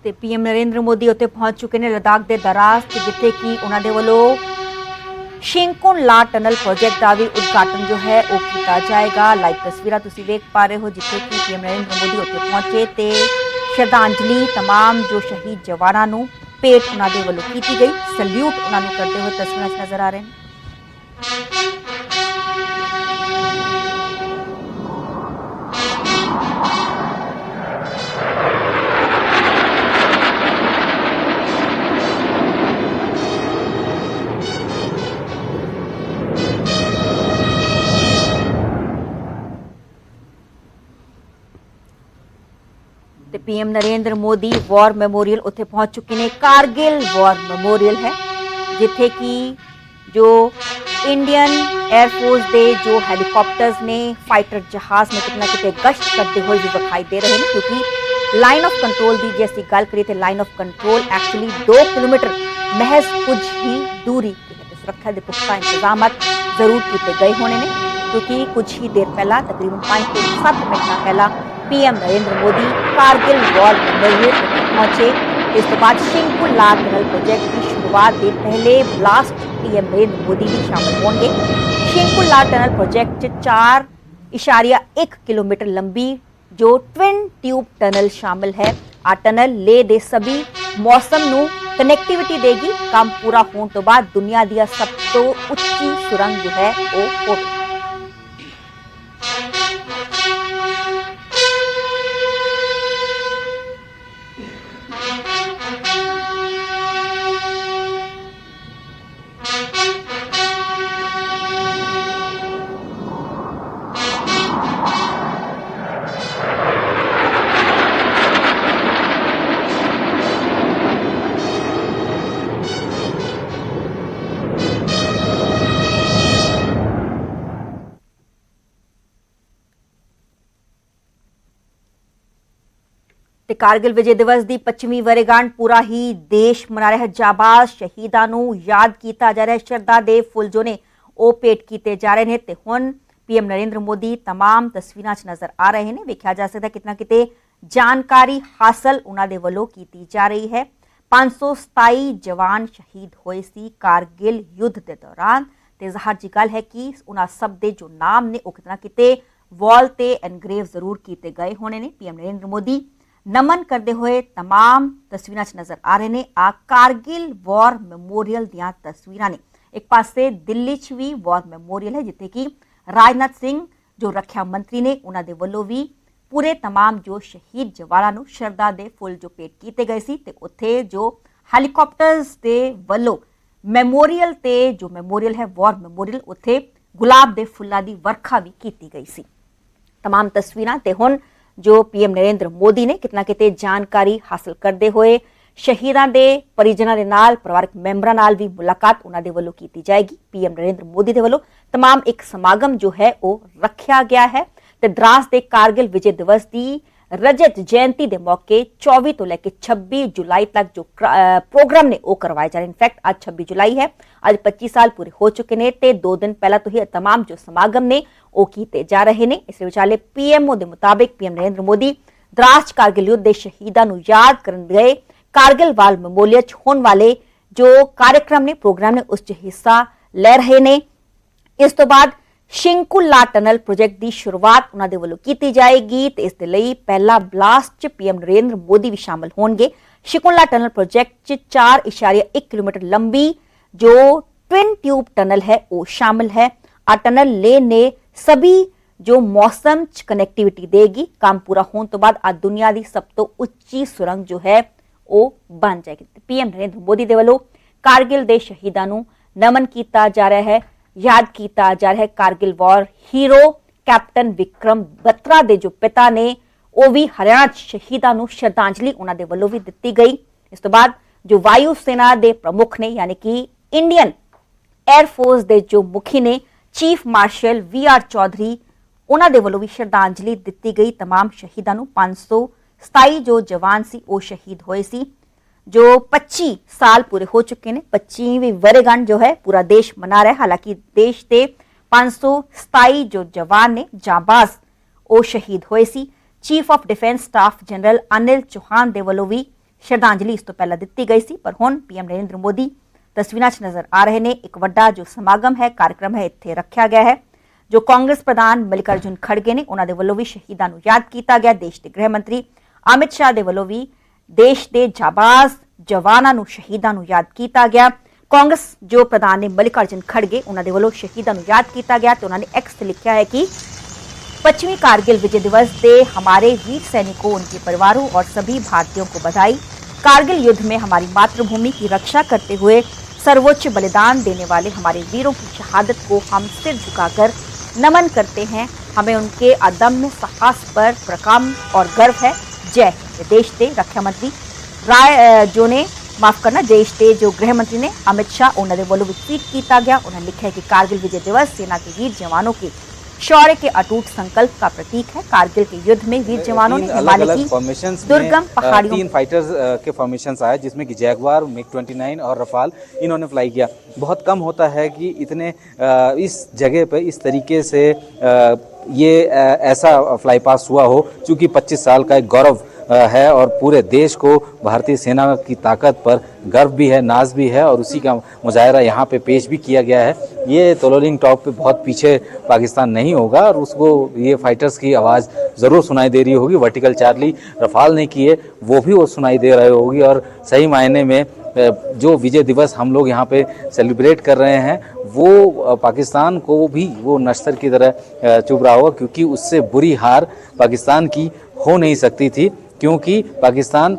ਤੇ ਪੀਐਮ ਨਰਿੰਦਰ ਮੋਦੀ ਉੱਥੇ ਪਹੁੰਚ ਚੁੱਕੇ ਨੇ ਲਦਾਖ ਦੇ ਦਰਾਸ ਤੇ, ਜਿੱਥੇ ਕਿ ਉਹਨਾਂ ਦੇ ਵੱਲੋਂ ਸ਼ਿੰਕੁਨ ਲਾ ਟਨਲ ਪ੍ਰੋਜੈਕਟ ਦਾ ਵੀ ਉਦਘਾਟਨ ਜੋ ਹੈ ਉਹ ਕੀਤਾ ਜਾਏਗਾ। ਲਾਈਵ ਤਸਵੀਰਾਂ ਤੁਸੀਂ ਵੇਖ ਪਾ ਰਹੇ ਹੋ, ਜਿੱਥੇ ਕਿ ਪੀਐਮ ਨਰਿੰਦਰ ਮੋਦੀ ਉੱਥੇ ਪਹੁੰਚੇ ਤੇ ਸ਼ਰਧਾਂਜਲੀ तमाम जो शहीद जवानों ਨੂੰ ਭੇਟ ਉਹਨਾਂ ਦੇ ਵੱਲੋਂ ਕੀਤੀ ਗਈ। ਸੈल्यूट ਉਹਨਾਂ ਨੂੰ ਕਰਦੇ ਹੋਏ ਤਸਵੀਰਾਂ 'ਚ ਨਜ਼ਰ ਆ ਰਹੇ ਨੇ। ਤੇ PM Narendra Modi war memorial ਉੱਥੇ ਪਹੁੰਚ ਚੁੱਕੇ ਨੇ। ਕਾਰਗਿਲ ਵਾਰ ਮੈਮੋਰੀਅਲ ਹੈ, ਜਿੱਥੇ ਕਿ ਜੋ इंडियन एयरफोर्स के जो हैलीकॉप्टर्स ने फाइटर जहाज ने कितना कितने गश्त करते हुए भी दिखाई दे रहे हैं, क्योंकि लाइन ऑफ कंट्रोल की जैसी गल करिए तो line of control actually 2 kilometre महज कुछ ही दूरी सुरक्षा के पुख्ता इंतजाम जरूर किए गए होने ने, क्योंकि कुछ ही देर पहला तकरीबन 5 से 7 मिनट पहला PM Narendra Modi Kargil war memorial पहुंचे। इस तो बाद शिंकुन ला टनल प्रोजेक्ट की शुरुआत के पहले ब्लास्ट पीएम नरेंद्र मोदी भी शामिल होंगे। शिंकुन ला टनल प्रोजेक्ट 4.1 किलोमीटर लंबी जो ट्विन ट्यूब टनल शामिल है। आ टनल ले दे सभी मौसम नू कनेक्टिविटी देगी। काम पूरा होने तो बाद दुनिया दी सब तो उच्ची सुरंग जो है वो होगी। ਤੇ ਕਾਰਗਿਲ ਵਿਜੇ ਦਿਵਸ ਦੀ 25ਵੀਂ ਵਰ੍ਹੇਗੰਢ ਪੂਰਾ ਹੀ ਦੇਸ਼ ਮਨਾ ਰਿਹਾ ਹੈ। ਜਾਬਾਜ਼ ਸ਼ਹੀਦਾਂ ਨੂੰ ਯਾਦ ਕੀਤਾ ਜਾ ਰਿਹਾ ਹੈ। ਸ਼ਰਧਾ ਦੇ ਫੁੱਲ ਜੋ ਨੇ ਉਹ ਭੇਟ ਕੀਤੇ ਜਾ ਰਹੇ ਨੇ ਤੇ ਹੁਣ ਪੀਐਮ ਨਰਿੰਦਰ ਮੋਦੀ तमाम ਤਸਵੀਰਾਂ 'ਚ ਨਜ਼ਰ ਆ ਰਹੇ ਨੇ। ਵੇਖਿਆ ਜਾ ਸਕਦਾ ਕਿਤਨਾ ਕਿਤੇ ਜਾਣਕਾਰੀ ਹਾਸਲ ਉਹਨਾਂ ਦੇ ਵੱਲੋਂ ਕੀਤੀ ਜਾ ਰਹੀ ਹੈ। 527 ਜਵਾਨ ਸ਼ਹੀਦ ਹੋਏ ਸੀ ਕਾਰਗਿਲ ਯੁੱਧ ਦੇ ਦੌਰਾਨ ਤੇ ਜ਼ਾਹਰ ਜੀ ਗੱਲ ਹੈ ਕਿ ਉਹਨਾਂ ਸਭ ਦੇ ਜੋ ਨਾਮ ਨੇ ਉਹ ਕਿਤਨਾ ਕਿਤੇ ਵਾਲ ਤੇ ਐਨਗ੍ਰੇਵ ਜ਼ਰੂਰ ਕੀਤੇ ਗਏ ਹੋਣੇ ਨੇ। ਪੀਐਮ ਨਰਿੰਦਰ ਮੋਦੀ नमन करते हुए तमाम तस्वीरां नजर आ रहे ने। आ कारगिल वॉर मैमोरियल दियां तस्वीरां ने। एक पासे दिल्ली च भी वॉर मैमोरियल है, जिथे कि राजनाथ सिंह जो रक्षा मंत्री ने उन्हां दे वल्लों भी पूरे तमाम जो शहीद जवानां नूं शरधा दे फुल जो भेट कीते गए सी ते उत्थे जो हैलीकॉप्टर्स दे वल्लों मैमोरियल ते जो मैमोरियल है वॉर मैमोरियल उत्थे गुलाब दे फुल्लां दी वर्खा भी कीती गई सी। तमाम तस्वीरां ते हुण जो पीएम नरेंद्र मोदी ने कितना किते जानकारी हासिल करते हुए शहीदां दे परिजनां दे नाल परिवारक मैंबरां नाल भी मुलाकात उन्हां दे वल्लों कीती जाएगी। पीएम नरेंद्र मोदी दे वल्लों तमाम एक समागम जो है वो रखा गया है ते द्रास दे कारगिल विजय दिवस की रजत जयंती के मौके 24 तो लेकर 26 जुलाई तक जो प्रोग्राम ने वो करवाए जा रहे। इनफैक्ट आज 26 जुलाई है, आज 25 साल पूरे हो चुके ने ते 2 दिन पहला तो ही तमाम जो समागम ने वो किए जा रहे ने। इस विचाले पीएमओ के मुताबिक पीएम नरेंद्र मोदी द्रास कारगिल युद्ध के शहीदों को याद करने गए कारगिल वाल मैमोरियल होने वाले जो कार्यक्रम ने प्रोग्राम ने उस हिस्सा ले रहे ने। इस तो बाद शिंकुन ला टनल प्रोजेक्ट की शुरुआत उन्हां दे वल्लों कीती जाएगी ते इस दे लई पहला ब्लास्ट च पीएम नरेंद्र मोदी भी शामिल होंगे। शिंकुन ला टनल प्रोजेक्ट च 4.1 किलोमीटर लंबी जो ट्विन ट्यूब टनल है वो शामिल है। आ टनल ले ने सभी जो मौसम च कनेक्टिविटी देगी। काम पूरा होने तो बाद आ दुनिया की सब तो उच्ची सुरंग जो है वो बन जाएगी। पीएम नरेंद्र मोदी दे वल्लों कारगिल दे शहीदां नूं नमन किया जा रहा है, याद किया जा रहा है। Kargil war hero captain Vikram Batra दे जो पिता ने वो भी हरियाणा शहीदां नूं श्रद्धांजलि उन्हां दे वल्लों भी दित्ती गई। इस तो बाद जो वायु सेना दे प्रमुख ने यानी कि इंडियन एयरफोर्स दे जो मुखी ने चीफ मार्शल VR चौधरी उन्हां दे वल्लों भी श्रद्धांजलि दित्ती गई। तमाम शहीदां नूं 527 जो जवान सी वो शहीद होए सी। जो 25 साल पूरे हो चुके हैं, 25वीं वर्षगांठ जो है पूरा देश मना रहा है। हालांकि देश के 527 जो जवान ने जांबाज वो शहीद होए सी। Chief of defence staff general Anil Chauhan दे वल्लों भी ਸ਼ਰਧਾਂਜਲੀ ਇਸ ਤੋਂ ਪਹਿਲਾਂ ਦਿੱਤੀ ਗਈ ਸੀ, ਪਰ ਹੁਣ ਪੀਐਮ ਨਰਿੰਦਰ ਮੋਦੀ ਤਸਵੀਰਾਂ 'ਚ ਨਜ਼ਰ ਆ ਰਹੇ ਨੇ। ਇੱਕ ਵੱਡਾ ਜੋ ਸਮਾਗਮ ਹੈ, ਕਾਰਜਕ੍ਰਮ ਹੈ, ਇੱਥੇ ਰੱਖਿਆ ਗਿਆ ਹੈ। ਜੋ ਕਾਂਗਰਸ ਪ੍ਰਧਾਨ ਮਲਿਕਾਰਜੁਨ ਖੜਗੇ ਨੇ, ਉਹਨਾਂ ਦੇ ਵੱਲੋਂ ਵੀ ਸ਼ਹੀਦਾਂ ਨੂੰ ਯਾਦ ਕੀਤਾ ਗਿਆ। ਦੇਸ਼ ਦੇ ਗ੍ਰਹਿ ਮੰਤਰੀ ਅਮਿਤ ਸ਼ਾਹ ਦੇ ਵੱਲੋਂ ਵੀ ਦੇਸ਼ ਦੇ ਜਾਬਾਜ਼ ਜਵਾਨਾਂ ਨੂੰ, ਸ਼ਹੀਦਾਂ ਨੂੰ ਯਾਦ ਕੀਤਾ ਗਿਆ। ਕਾਂਗਰਸ ਜੋ ਪ੍ਰਧਾਨ ਨੇ ਮਲਿਕਾਰਜੁਨ ਖੜਗੇ, ਉਹਨਾਂ ਦੇ ਵੱਲੋਂ ਸ਼ਹੀਦਾਂ ਨੂੰ ਯਾਦ ਕੀਤਾ ਗਿਆ ਤੇ ਉਹਨਾਂ ਨੇ एक्स ਤੇ लिखा है कि 25वीं कारगिल विजय दिवस से हमारे वीर सैनिकों, उनके परिवारों और सभी भारतीयों को बधाई। कारगिल युद्ध में हमारी मातृभूमि की रक्षा करते हुए सर्वोच्च बलिदान देने वाले हमारे वीरों की शहादत को हम सिर झुकाकर नमन करते हैं। हमें उनके अदम्य साहस पर प्रकाम और गर्व है। जय हिंद। देश के रक्षा मंत्री जो ने माफ करना देश के जो गृह मंत्री ने अमित शाह, उन्होंने वालों भी ट्वीट किया गया। उन्होंने लिखा है कि कारगिल विजय दिवस सेना के वीर जवानों के शौर्य के अटूट संकल्प का प्रतीक है। कारगिल के युद्ध में वीर जवानों ने हिमालय की दुर्गम पहाड़ियों 3 फाइटर्स के फॉर्मेशंस आए, जिसमें कि जैगवार, MiG-29 और रफाल इन्होंने फ्लाई किया। बहुत कम होता है कि इतने इस जगह पे इस तरीके से ये ऐसा फ्लाई पास हुआ हो, चूँकि 25 साल का एक गौरव है और पूरे देश को भारतीय सेना की ताकत पर गर्व भी है, नाज भी है और उसी का मुजाहरा यहाँ पे पेश भी किया गया है। ये तोलोलिंग टॉप पे बहुत पीछे पाकिस्तान नहीं होगा और उसको ये फाइटर्स की आवाज़ ज़रूर सुनाई दे रही होगी। वर्टिकल चार्ली रफाल ने किए, वो भी वो सुनाई दे रही होगी और सही मायने में जो विजय दिवस हम लोग यहाँ पे सेलिब्रेट कर रहे हैं वो पाकिस्तान को भी वो नश्तर की तरह चुभ रहा होगा, क्योंकि उससे बुरी हार पाकिस्तान की हो नहीं सकती थी। क्योंकि पाकिस्तान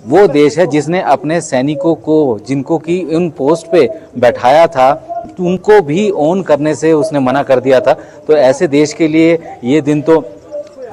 वो देश है जिसने अपने सैनिकों को, जिनको कि उन पोस्ट पे बैठाया था, उनको भी ऑन करने से उसने मना कर दिया था। तो ऐसे देश के लिए ये दिन तो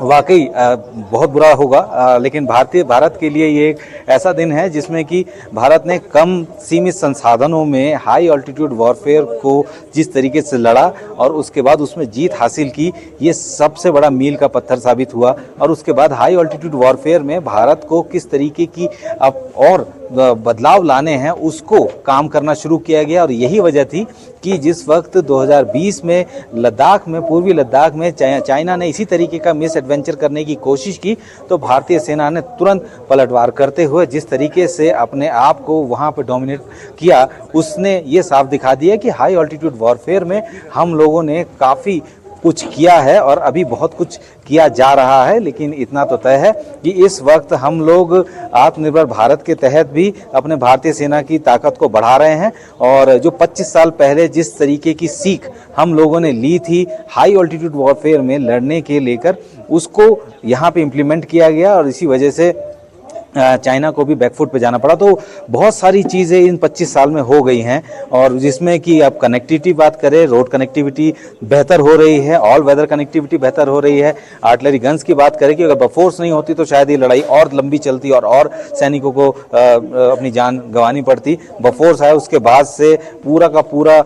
वाकई बहुत बुरा होगा, लेकिन भारत के लिए ये एक ऐसा दिन है जिसमें कि भारत ने कम सीमित संसाधनों में हाई ऑल्टीट्यूड वॉरफेयर को जिस तरीके से लड़ा और उसके बाद उसमें जीत हासिल की, ये सबसे बड़ा मील का पत्थर साबित हुआ। और उसके बाद हाई ऑल्टीट्यूड वॉरफेयर में भारत को किस तरीके की अब और बदलाव लाने हैं, उसको काम करना शुरू किया गया। और यही वजह थी कि जिस वक्त 2020 में लद्दाख में, पूर्वी लद्दाख में चाइना ने इसी तरीके का मिस एडवेंचर करने की कोशिश की, तो भारतीय सेना ने तुरंत पलटवार करते हुए जिस तरीके से अपने आप को वहाँ पे डोमिनेट किया, उसने ये साफ दिखा दिया कि हाई ऑल्टीट्यूड वॉरफेयर में हम लोगों ने काफ़ी कुछ किया है और अभी बहुत कुछ किया जा रहा है। लेकिन इतना तो तय है कि इस वक्त हम लोग आत्मनिर्भर भारत के तहत भी अपने भारतीय सेना की ताकत को बढ़ा रहे हैं। और जो 25 साल पहले जिस तरीके की सीख हम लोगों ने ली थी हाई ऑल्टीट्यूड वॉरफेयर में लड़ने के लेकर, उसको यहाँ पे इम्प्लीमेंट किया गया और इसी वजह से चाइना को भी बैकफुट पे जाना पड़ा। तो बहुत सारी चीज़ें इन 25 साल में हो गई हैं और जिसमें कि अब कनेक्टिविटी बात करें, रोड कनेक्टिविटी बेहतर हो रही है, ऑल वेदर कनेक्टिविटी बेहतर हो रही है। आर्टिलरी गन्स की बात करें कि अगर बफोर्स नहीं होती तो शायद ये लड़ाई और लंबी चलती और सैनिकों को अपनी जान गंवानी पड़ती। बफोर्स है, उसके बाद से पूरा का पूरा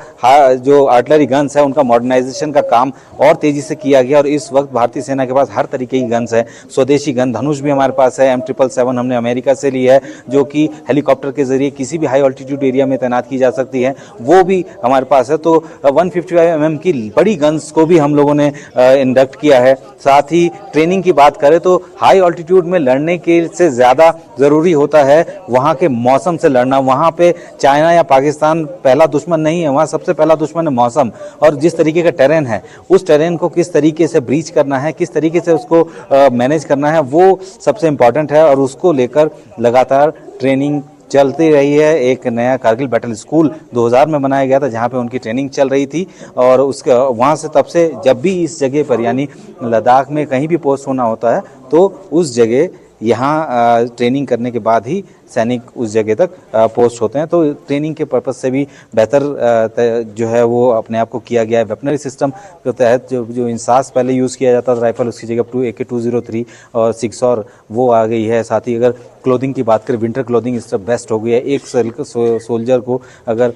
जो आर्टिलरी गन्स है उनका मॉडर्नाइजेशन का काम और तेज़ी से किया गया। और इस वक्त भारतीय सेना के पास हर तरीके की गन्स है। स्वदेशी गन धनुष भी हमारे पास है, M777 हमने अमेरिका से ली है, जो कि हेलीकॉप्टर के जरिए किसी भी हाई ऑल्टीट्यूड एरिया में तैनात की जा सकती है, वो भी हमारे पास है। तो 155 mm की बड़ी गन्स को भी हम लोगों ने इंडक्ट किया है। साथ ही ट्रेनिंग की बात करें तो हाई ऑल्टीट्यूड में लड़ने के से ज़्यादा ज़रूरी होता है वहाँ के मौसम से लड़ना। वहाँ पे चाइना या पाकिस्तान पहला दुश्मन नहीं है, वहाँ सबसे पहला दुश्मन है मौसम। और जिस तरीके का टेरेन है, उस टेरेन को किस तरीके से ब्रीच करना है, किस तरीके से उसको मैनेज करना है, वो सबसे इम्पॉर्टेंट है। और उसको लेकर लगातार ट्रेनिंग चलती रही है। एक नया कारगिल बैटल स्कूल 2000 में बनाया गया था, जहाँ पे उनकी ट्रेनिंग चल रही थी और उसके वहाँ से तब से जब भी इस जगह पर यानी लद्दाख में कहीं भी पोस्ट होना होता है तो उस जगह यहाँ ट्रेनिंग करने के बाद ही सैनिक उस जगह तक पोस्ट होते हैं। तो ट्रेनिंग के पर्पज़ से भी बेहतर जो है वो अपने आप को किया गया है। वेपनरी सिस्टम के तहत जो इंसास पहले यूज़ किया जाता था राइफल, उसकी जगह AK-203 और 6 और वो आ गई है। साथ ही अगर क्लोथिंग की बात करें, विंटर क्लोथिंग इस तरह बेस्ट हो गई है। एक सोल्जर को अगर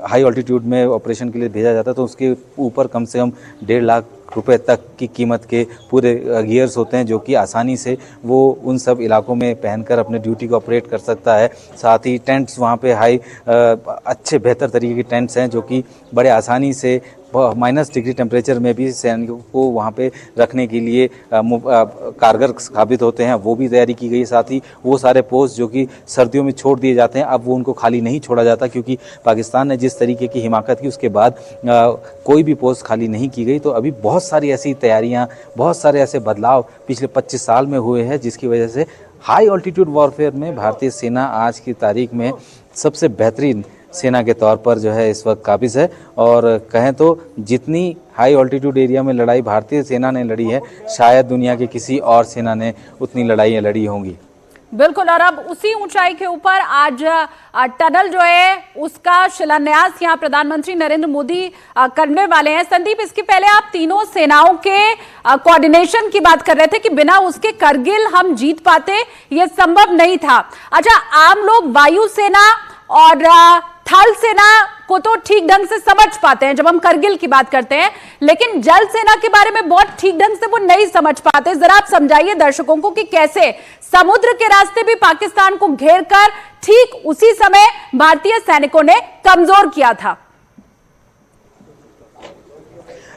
हाई ऑल्टीट्यूड में ऑपरेशन के लिए भेजा जाता है तो उसके ऊपर कम से कम 1.5 लाख रुपए तक की कीमत के पूरे गियर्स होते हैं, जो कि आसानी से वो उन सब इलाकों में पहनकर अपने ड्यूटी को ऑपरेट कर सकता है। साथ ही टेंट्स वहाँ पे हाई अच्छे बेहतर तरीके के टेंट्स हैं जो कि बड़े आसानी से माइनस डिग्री टेम्परेचर में भी सैनिकों को वहाँ पे रखने के लिए कारगर साबित होते हैं, वो भी तैयारी की गई। साथ ही वो सारे पोस्ट जो कि सर्दियों में छोड़ दिए जाते हैं, अब वो उनको खाली नहीं छोड़ा जाता, क्योंकि पाकिस्तान ने जिस तरीके की हिमाकत की उसके बाद कोई भी पोस्ट खाली नहीं की गई। तो अभी बहुत सारी ऐसी तैयारियाँ, बहुत सारे ऐसे बदलाव पिछले 25 साल में हुए हैं, जिसकी वजह से हाई ऑल्टीट्यूड वॉरफेयर में भारतीय सेना आज की तारीख में सबसे बेहतरीन सेना के तौर पर जो है इस वक्त काबिज है। और कहें तो जितनी हाई ऑल्टीट्यूड एरिया में लड़ाई भारतीय सेना ने लड़ी है, शायद दुनिया की किसी और सेना ने उतनी लड़ाइयाँ लड़ी होंगी। बिल्कुल, और अब उसी ऊंचाई के ऊपर आज टनल जो है उसका शिलान्यास यहाँ प्रधानमंत्री नरेंद्र मोदी करने वाले हैं। संदीप, इसके पहले आप तीनों सेनाओं के कोऑर्डिनेशन की बात कर रहे थे कि बिना उसके करगिल हम जीत पाते, ये संभव नहीं था। अच्छा, आम लोग वायुसेना और थल सेना को तो ठीक ढंग से समझ पाते हैं जब हम करगिल की बात करते हैं, लेकिन जल सेना के बारे में बहुत ठीक ढंग से वो नहीं समझ पाते। जरा आप समझाइए दर्शकों को कि कैसे समुद्र के रास्ते भी पाकिस्तान को घेरकर ठीक उसी समय भारतीय सैनिकों ने कमजोर किया था।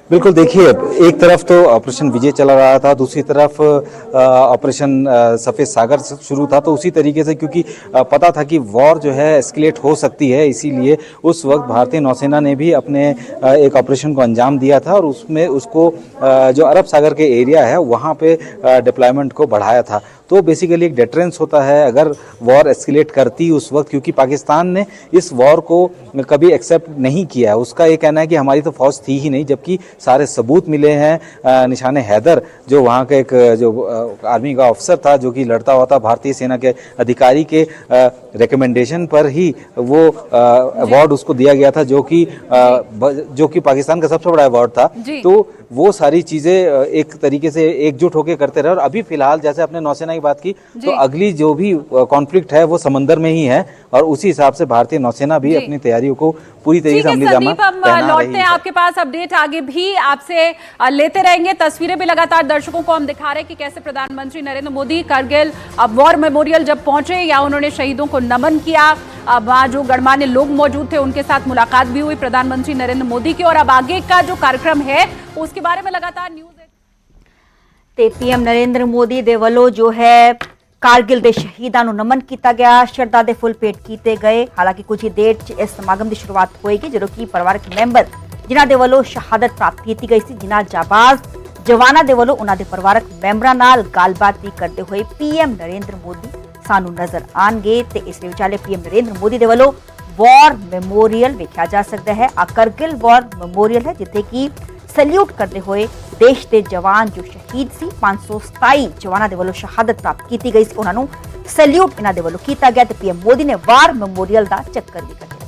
बिल्कुल, देखिए, एक तरफ तो ऑपरेशन विजय चला रहा था, दूसरी तरफ ऑपरेशन सफ़ेद सागर शुरू था। तो उसी तरीके से, क्योंकि पता था कि वॉर जो है एस्केलेट हो सकती है, इसीलिए उस वक्त भारतीय नौसेना ने भी अपने एक ऑपरेशन को अंजाम दिया था और उसमें उसको जो अरब सागर के एरिया है वहाँ पे डिप्लॉयमेंट को बढ़ाया था। तो बेसिकली एक डेटरेंस होता है अगर वॉर एस्केलेट करती उस वक्त, क्योंकि पाकिस्तान ने इस वॉर को कभी एक्सेप्ट नहीं किया। उसका ये कहना है कि हमारी तो फौज थी ही नहीं, जबकि सारे सबूत मिले हैं। निशाने हैदर जो वहाँ का एक जो आर्मी का अफसर था जो कि लड़ता हुआ था भारतीय सेना के अधिकारी के रिकमेंडेशन पर ही वो अवार्ड उसको दिया गया था, जो कि पाकिस्तान का सबसे बड़ा अवार्ड था। तो वो सारी चीजें एक तरीके से एकजुट होकर करते रहे। और अभी फिलहाल जैसे अपने नौसेना की बात की, तो अगली जो भी कॉन्फ्लिक्ट है वो समंदर में ही है और उसी हिसाब से भारतीय नौसेना भी अपनी तैयारियों को पूरी तरीके से अमली जामा पहना रही है। लौटते हैं आपके पास, अपडेट आगे भी आपसे लेते रहेंगे। तस्वीरें भी लगातार दर्शकों को हम दिखा रहे हैं कि कैसे प्रधानमंत्री नरेंद्र मोदी करगिल वॉर मेमोरियल जब पहुंचे या उन्होंने शहीदों को नमन किया, वहां जो गणमान्य लोग मौजूद थे उनके साथ मुलाकात भी हुई प्रधानमंत्री नरेंद्र मोदी की। और अब आगे का जो कार्यक्रम है उसके बारे में लगातार न्यूज़ ਤੇ ਪੀਐਮ ਨਰਿੰਦਰ ਮੋਦੀ ਦੇ ਵੱਲੋਂ ਜੋ ਹੈ ਕਾਰਗਿਲ ਦੇ ਸ਼ਹੀਦਾਂ ਨੂੰ ਨਮਨ ਕੀਤਾ ਗਿਆ, ਸ਼ਰਧਾ ਦੇ ਫੁੱਲ ਭੇਟ ਕੀਤੇ ਗਏ। ਹਾਲਾਂਕਿ ਕੁਝ ਹੀ ਦੇਰ 'ਚ ਇਸ ਸਮਾਗਮ ਦੀ ਸ਼ੁਰੂਆਤ ਹੋਏਗੀ, ਜਦੋਂ ਕਿ ਪਰਿਵਾਰਕ ਮੈਂਬਰ ਜਿਨ੍ਹਾਂ ਦੇ ਵੱਲੋਂ ਸ਼ਹਾਦਤ ਪ੍ਰਾਪਤ ਕੀਤੀ ਗਈ ਸੀ, ਜਿਨ੍ਹਾਂ ਜਾਬਾਜ਼ ਜਵਾਨਾਂ ਦੇ ਵੱਲੋਂ ਉਹਨਾਂ ਦੇ ਪਰਿਵਾਰਕ ਮੈਂਬਰਾਂ ਨਾਲ ਗੱਲਬਾਤ ਵੀ ਕਰਦੇ ਹੋਏ ਪੀਐਮ ਨਰਿੰਦਰ ਮੋਦੀ ਸਾਨੂੰ ਨਜ਼ਰ ਆਣਗੇ। ਤੇ ਇਸ ਦੇ ਵਿਚਾਲੇ ਪੀਐਮ ਨਰਿੰਦਰ ਮੋਦੀ ਦੇ ਵੱਲੋਂ वॉर मेमोरियल वेख्या जा सकता है। आ करगिल वॉर मेमोरियल है जिथे कि सैल्यूट करते हुए देश के जवान जो शहीद सी 527 जवानों के वलों शहादत प्राप्त की गई सी, उन्होंने सैल्यूट इन्हों के वलों किया गया। पीएम मोदी ने वॉर मेमोरियल का चक्कर भी कटिया।